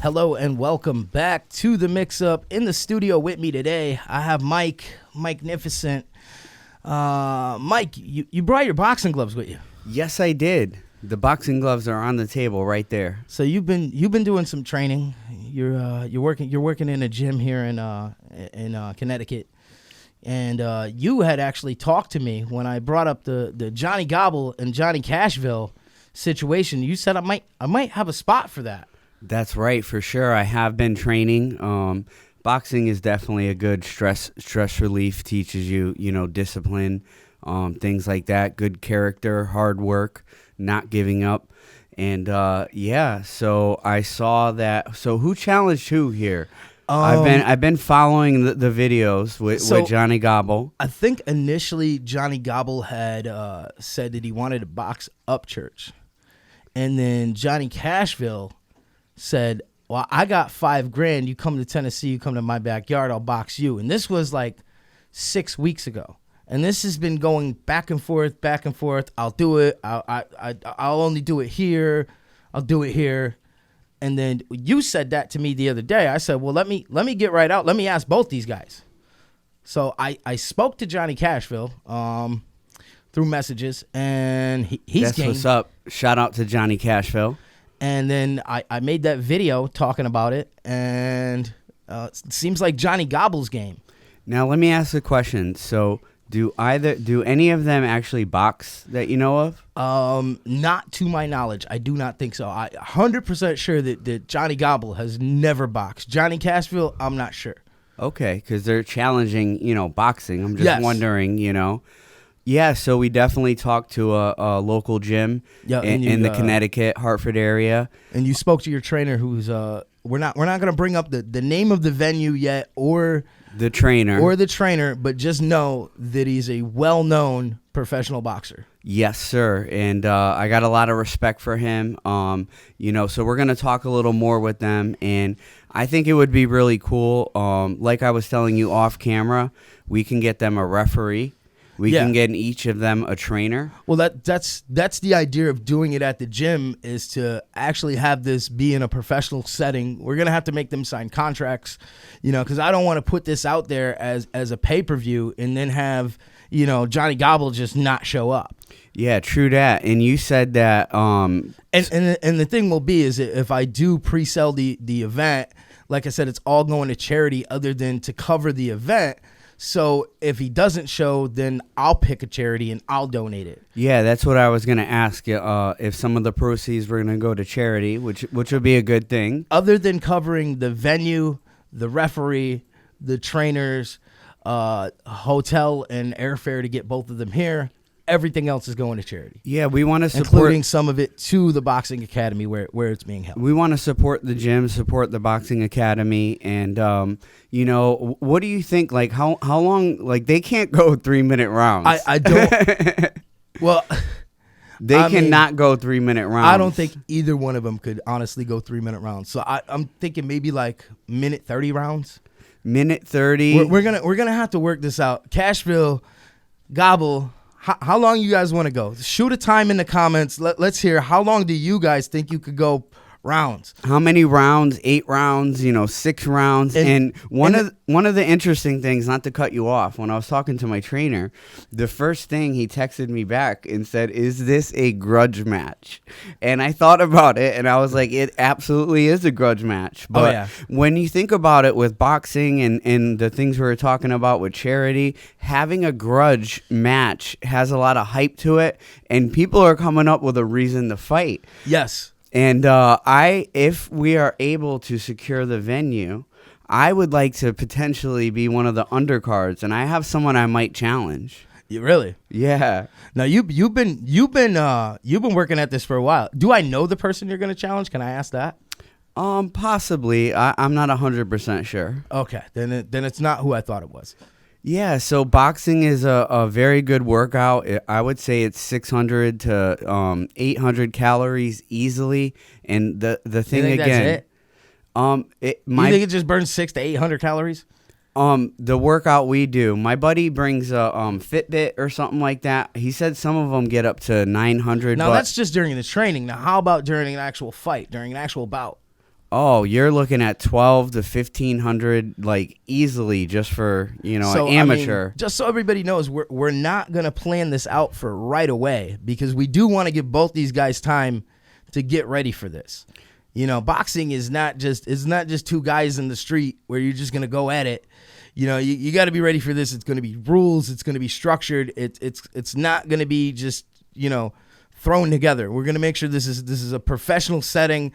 Hello and welcome back to the Mix-Up. In the studio with me today, I have Mike Magnificent. Mike, you brought your boxing gloves with you. Yes, I did. The boxing gloves are on the table right there. So you've been doing some training. You're working in a gym here in Connecticut, and you had actually talked to me when I brought up the Johnny Gobble and Johnny CASHVILLE situation. You said I might have a spot for that. That's right, for sure. I have been training. Boxing is definitely a good stress relief. Teaches you, discipline, things like that. Good character, hard work, not giving up, and So I saw that. So who challenged who here? I've been following the videos with Johnny Gobble. I think initially Johnny Gobble had said that he wanted to box up church, and then Johnny CASHVILLE said, well, I got $5,000. You come to Tennessee, you come to my backyard, I'll box you. And this was like 6 weeks ago. And this has been going back and forth. I'll do it. I'll only do it here. I'll do it here. And then you said that to me the other day. I said, well, let me get right out. Let me ask both these guys. So I spoke to Johnny CASHVILLE through messages, and he's That's what's up. Shout out to Johnny CASHVILLE. And then I made that video talking about it, and it seems like Johnny Gobble's game. Now let me ask a question. So do any of them actually box that you know of? Not to my knowledge. I do not think so. I'm 100% sure that Johnny Gobble has never boxed. Johnny CASHVILLE, I'm not sure. Okay, because they're challenging, boxing. I'm just wondering, Yeah, so we definitely talked to a local gym in the Connecticut, Hartford area. And you spoke to your trainer, who's we're not going to bring up the name of the venue yet or the trainer, but just know that he's a well-known professional boxer. Yes, sir, and I got a lot of respect for him. So we're going to talk a little more with them, and I think it would be really cool. Like I was telling you off camera, we can get them a referee. We can get each of them a trainer. Well, that's the idea of doing it at the gym, is to actually have this be in a professional setting. We're going to have to make them sign contracts, because I don't want to put this out there as a pay-per-view and then have, Johnny Gobble just not show up. Yeah, true that. And you said that. And the thing will be is if I do pre-sell the event, like I said, it's all going to charity other than to cover the event. So if he doesn't show, then I'll pick a charity and I'll donate it. Yeah, that's what I was going to ask. If some of the proceeds were going to go to charity, which would be a good thing. Other than covering the venue, the referee, the trainers, hotel and airfare to get both of them here, everything else is going to charity. Yeah, we want to support, including some of it to the boxing academy where it's being held. We want to support the gym, support the boxing academy, and what do you think? Like how long? Like they can't go 3-minute rounds. I don't. Well, they cannot go 3-minute rounds. I don't think either one of them could honestly go 3-minute rounds. So I'm thinking maybe like minute 30 rounds. Minute 30. We're gonna have to work this out. CASHVILLE, Gobble. How long you guys want to go? Shoot a time in the comments. Let's hear. How long do you guys think you could go rounds? How many rounds? 8 rounds, 6 rounds. And one of the interesting things, not to cut you off, when I was talking to my trainer, the first thing he texted me back and said, "Is this a grudge match?" And I thought about it, and I was like, it absolutely is a grudge match. But when you think about it with boxing and the things we were talking about with charity, having a grudge match has a lot of hype to it, and people are coming up with a reason to fight. Yes. And if we are able to secure the venue, I would like to potentially be one of the undercards, and I have someone I might challenge. You really? Yeah. Now you've been working at this for a while. Do I know the person you're going to challenge? Can I ask that? Possibly. I'm not 100% sure. Okay, then it's not who I thought it was. Yeah, so boxing is a very good workout. I would say it's 600 to 800 calories easily. And the thing you think again, that's it? You think it just burns 600 to 800 calories? The workout we do, my buddy brings a Fitbit or something like that. He said some of them get up to 900. Now that's just during the training. Now how about during an actual fight, during an actual bout? Oh, you're looking at 12 to 1,500, like easily, just for an amateur. I mean, just so everybody knows, we're not gonna plan this out for right away because we do want to give both these guys time to get ready for this. Boxing is not just two guys in the street where you're just gonna go at it. You got to be ready for this. It's gonna be rules. It's gonna be structured. It's not gonna be just thrown together. We're gonna make sure this is a professional setting.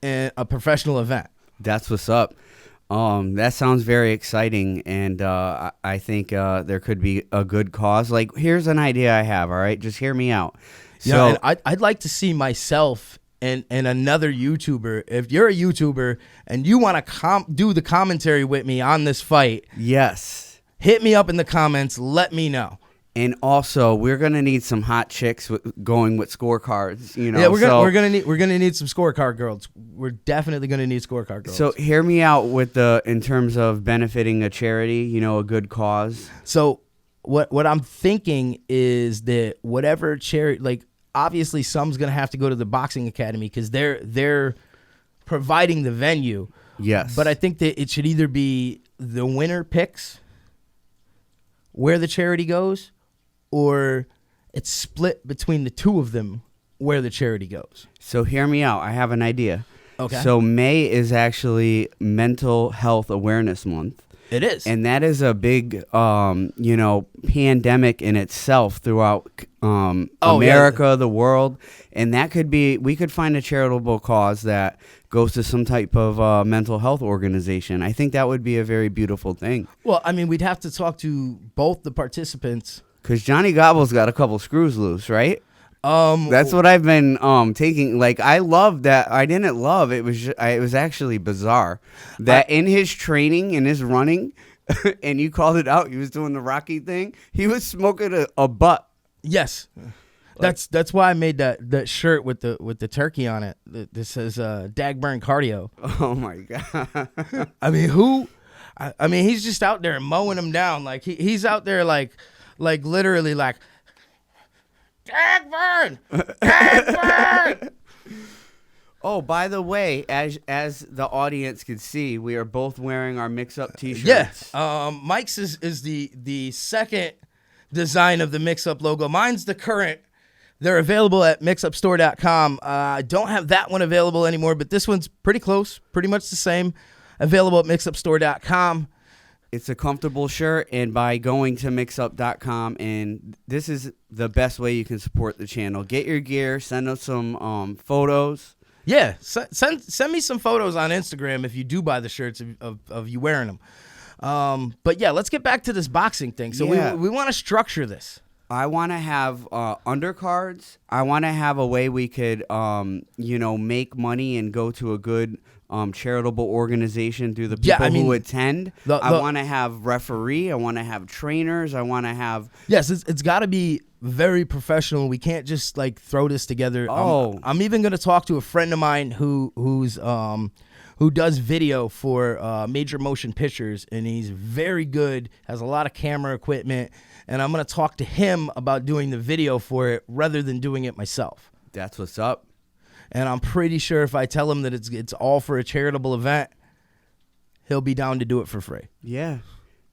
A professional event. That's what's up. That sounds very exciting, and I think there could be a good cause. Like, here's an idea I have. All right, just hear me out. And I'd like to see myself and another YouTuber. If you're a YouTuber and you want to do the commentary with me on this fight, yes, hit me up in the comments. Let me know. And also, we're gonna need some hot chicks going with scorecards. Yeah, we're gonna need some scorecard girls. We're definitely gonna need scorecard girls. So hear me out in terms of benefiting a charity, a good cause. So what I'm thinking is that whatever charity, like obviously, some's gonna have to go to the boxing academy because they're providing the venue. Yes, but I think that it should either be the winner picks where the charity goes, or it's split between the two of them where the charity goes. So hear me out. I have an idea. Okay. So May is actually Mental Health Awareness Month. It is. And that is a big, pandemic in itself throughout America, the world. And that could be, we could find a charitable cause that goes to some type of mental health organization. I think that would be a very beautiful thing. Well, I mean, we'd have to talk to both the participants. Because Johnny Gobble's got a couple screws loose, right? That's what I've been taking. Like, I love that. I didn't love it. It was actually bizarre that in his training, in his running, and you called it out. He was doing the Rocky thing. He was smoking a butt. Yes, that's why I made that shirt with the turkey on it. That says "Dagburn Cardio." Oh my god! I mean, I mean, he's just out there mowing them down. Like he's out there like literally like. Dagburn! Oh, by the way, as the audience can see, we are both wearing our mix-up T-shirts. Yeah. Mike's is the second design of the mix-up logo. Mine's the current. They're available at mixupstore.com. I don't have that one available anymore, but this one's pretty close, pretty much the same. Available at mixupstore.com. It's a comfortable shirt, and by going to mixup.com, and this is the best way you can support the channel. Get your gear, send us some photos. Yeah, send me some photos on Instagram if you do buy the shirts of you wearing them. But yeah, let's get back to this boxing thing. So we want to structure this. I want to have undercards. I want to have a way we could, make money and go to a good charitable organization through the people who attend. I want to have referee. I want to have trainers. I want to have... Yes, it's got to be very professional. We can't just like throw this together. I'm even going to talk to a friend of mine who does video for Major Motion Pictures, and he's very good, has a lot of camera equipment, and I'm going to talk to him about doing the video for it rather than doing it myself. That's what's up. And I'm pretty sure if I tell him that it's all for a charitable event, he'll be down to do it for free. Yeah.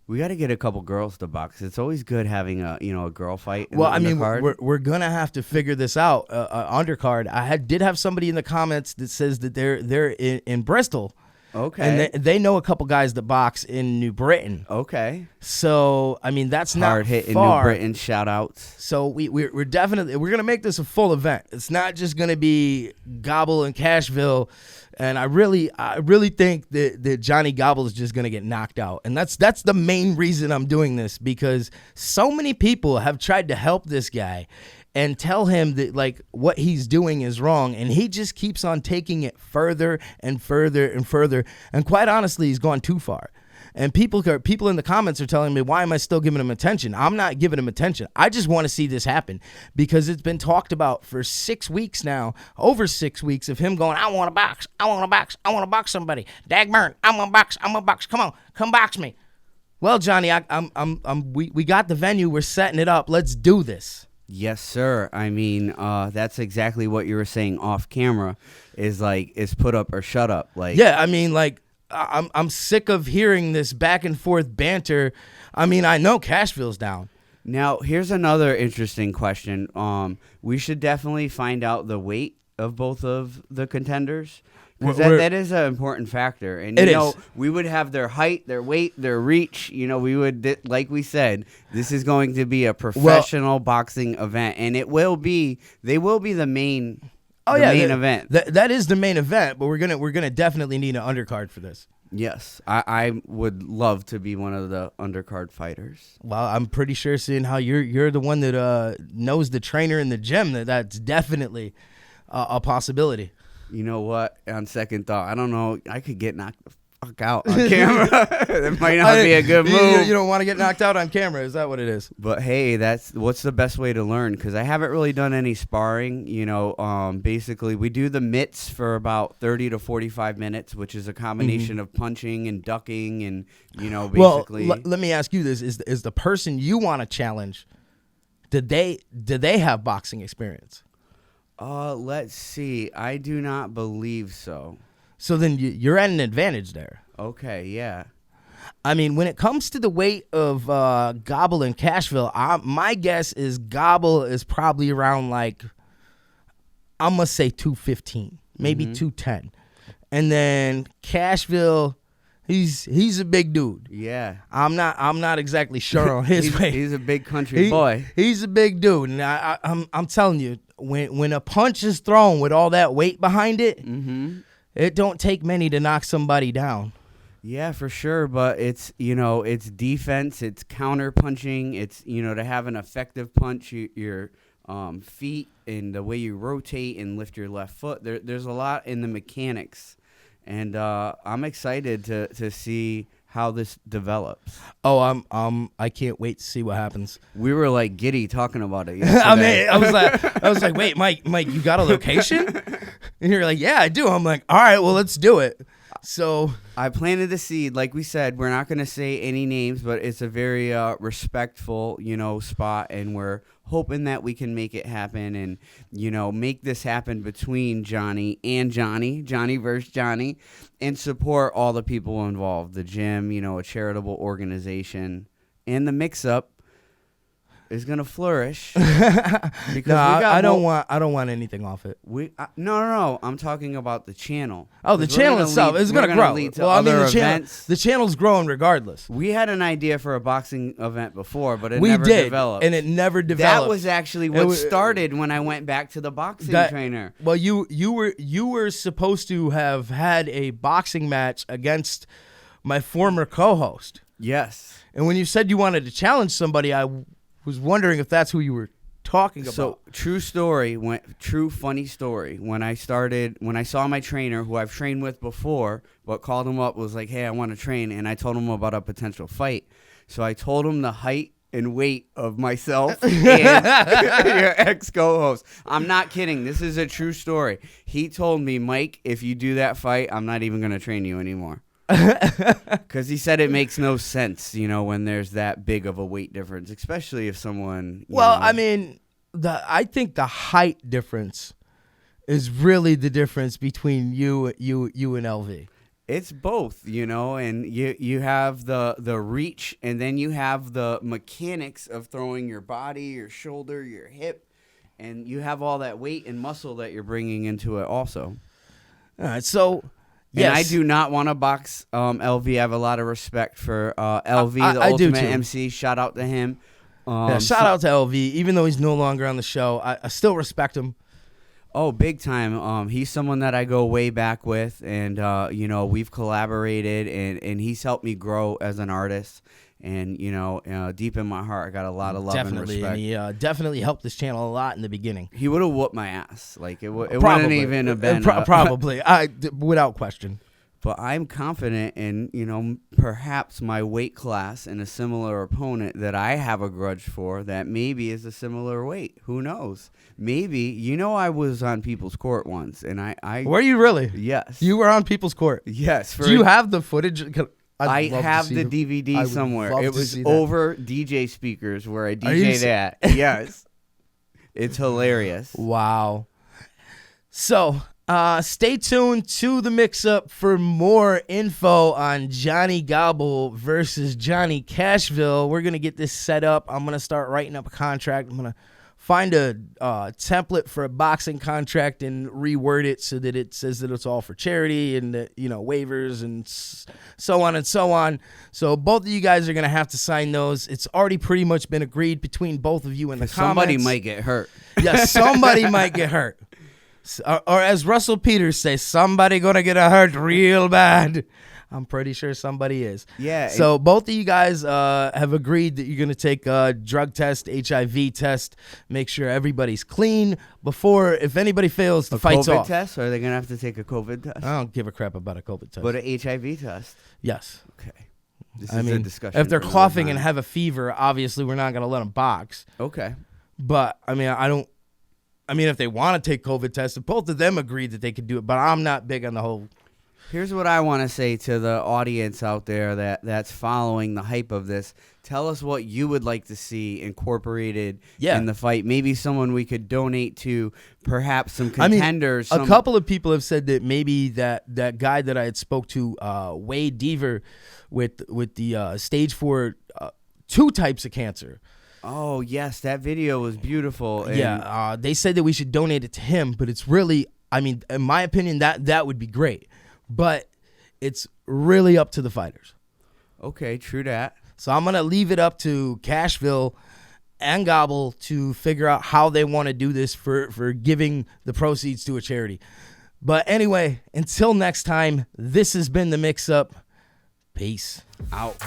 We got to get a couple girls to box. It's always good having a girl fight. Well, I mean, we're gonna have to figure this out. Undercard. I did have somebody in the comments that says that they're in Bristol. Okay. And they know a couple guys that box in New Britain. Okay. So I mean, that's not hard hitting far. New Britain. Shout outs. So we're definitely gonna make this a full event. It's not just gonna be Gobble and Cashville. And I really think that Johnny Gobble is just gonna get knocked out, and that's the main reason I'm doing this, because so many people have tried to help this guy and tell him that like what he's doing is wrong, and he just keeps on taking it further and further and further. And quite honestly, he's gone too far. And people in the comments are telling me, why am I still giving him attention? I'm not giving him attention. I just want to see this happen, because it's been talked about for 6 weeks now, over 6 weeks, of him going, I want to box, I want to box, I want to box somebody. Dagburn, I'm gonna box. Come on, come box me. Well, Johnny, we got the venue, we're setting it up. Let's do this. Yes, sir. I mean, that's exactly what you were saying off camera. Is put up or shut up. Like, yeah, I mean, like I'm sick of hearing this back and forth banter. I mean, I know Cashville's down. Now, here's another interesting question. We should definitely find out the weight of both of the contenders. Because that is an important factor. And, you know, we would have their height, their weight, their reach. You know, we would, like we said, this is going to be a professional boxing event. And they will be the main event. That is the main event, but we're gonna definitely need an undercard for this. Yes, I would love to be one of the undercard fighters. Well, I'm pretty sure, seeing how you're the one that knows the trainer in the gym, that's definitely a possibility. You know what? On second thought, I don't know. I could get knocked the fuck out on camera. That might not be a good move. You don't want to get knocked out on camera. Is that what it is? But hey, what's the best way to learn? Because I haven't really done any sparring. You know, basically we do the mitts for about 30 to 45 minutes, which is a combination of punching and ducking, and you know, basically. Well, let me ask you this: is the person you want to challenge? Did they have boxing experience? Let's see. I do not believe so. So then you're at an advantage there. Okay, yeah. I mean, when it comes to the weight of Gobble and Cashville, my guess is Gobble is probably around, like, I'm going to say 215, maybe 210. And then Cashville, he's a big dude. Yeah. I'm not exactly sure on his weight. He's a big country boy. He's a big dude. And I'm telling you, when a punch is thrown with all that weight behind it, it don't take many to knock somebody down. Yeah, for sure. But it's defense, it's counter punching, it's, to have an effective punch, your feet and the way you rotate and lift your left foot. There's a lot in the mechanics, and I'm excited to see how this develops. Oh, I can't wait to see what happens. We were like giddy talking about it yesterday. I mean, I was like, wait, Mike, you got a location? And you're like, yeah, I do. I'm like, all right, well, let's do it. So I planted the seed. Like we said, we're not going to say any names, but it's a very respectful, spot, and we're hoping that we can make it happen and, make this happen between Johnny and Johnny versus Johnny, and support all the people involved, the gym, a charitable organization, and the mix-up is gonna flourish. Because I don't want anything off it. No. I'm talking about the channel. Oh, the channel itself is gonna grow. The channel's growing regardless. We had an idea for a boxing event before, but it never developed. And it never developed. That was actually what started when I went back to the boxing trainer. Well, you were supposed to have had a boxing match against my former co-host. Yes. And when you said you wanted to challenge somebody, I was wondering if that's who you were talking about. So, true funny story. When I saw my trainer, who I've trained with before, but called him up, was like, hey, I want to train, and I told him about a potential fight. So I told him the height and weight of myself and your ex-co-host. I'm not kidding. This is a true story. He told me, Mike, if you do that fight, I'm not even going to train you anymore. Because he said it makes no sense, when there's that big of a weight difference, especially if someone. I mean, I think the height difference is really the difference between you and LV. It's both, and you have the reach, and then you have the mechanics of throwing your body, your shoulder, your hip, and you have all that weight and muscle that you're bringing into it also. All right, so. Yes. And yes. I do not want to box LV. I have a lot of respect for LV, the Ultimate MC. Shout out to him. Shout out to LV. Even though he's no longer on the show, I still respect him. Oh, big time. He's someone that I go way back with, and, we've collaborated, and he's helped me grow as an artist. And, deep in my heart, I got a lot of love and respect. And he definitely helped this channel a lot in the beginning. He would have whooped my ass. Like, it wouldn't even have been. Probably. Without question. But I'm confident in, perhaps my weight class and a similar opponent that I have a grudge for that maybe is a similar weight. Who knows? Maybe. I was on People's Court once, and I Were you really? Yes. You were on People's Court? Yes. Do you have the footage? I have the DVD somewhere. It was over DJ speakers where I DJ that. Yes. It's hilarious. Wow. So, stay tuned to the mix-up for more info on Johnny Gobble versus Johnny Cashville. We're going to get this set up. I'm going to start writing up a contract. I'm going to find a template for a boxing contract and reword it so that it says that it's all for charity and that, waivers and so on and so on. So both of you guys are going to have to sign those. It's already pretty much been agreed between both of you in the comments. Somebody might get hurt. Yeah, somebody might get hurt. Or as Russell Peters says, somebody going to get hurt real bad. I'm pretty sure somebody is. Yeah. So both of you guys have agreed that you're going to take a drug test, HIV test, make sure everybody's clean before, if anybody fails, the fight's off. A COVID off. test? Or are they going to have to take a COVID test? I don't give a crap about a COVID test. But an HIV test? Yes. Okay. This is a discussion. If they're coughing and have a fever, obviously we're not going to let them box. Okay. But, if they want to take COVID tests, if both of them agreed that they could do it, but I'm not big on the whole... Here's what I want to say to the audience out there that's following the hype of this. Tell us what you would like to see incorporated in the fight. Maybe someone we could donate to, perhaps some contenders. A couple of people have said that maybe that guy that I had spoke to, Wade Deaver, with the stage 4, 2 types of cancer. Oh, yes, that video was beautiful. And they said that we should donate it to him, but it's really, in my opinion, that would be great. But it's really up to the fighters. Okay, true that. So I'm going to leave it up to Cashville and Gobble to figure out how they want to do this for giving the proceeds to a charity. But anyway, until next time, this has been The Mix-Up. Peace. Out.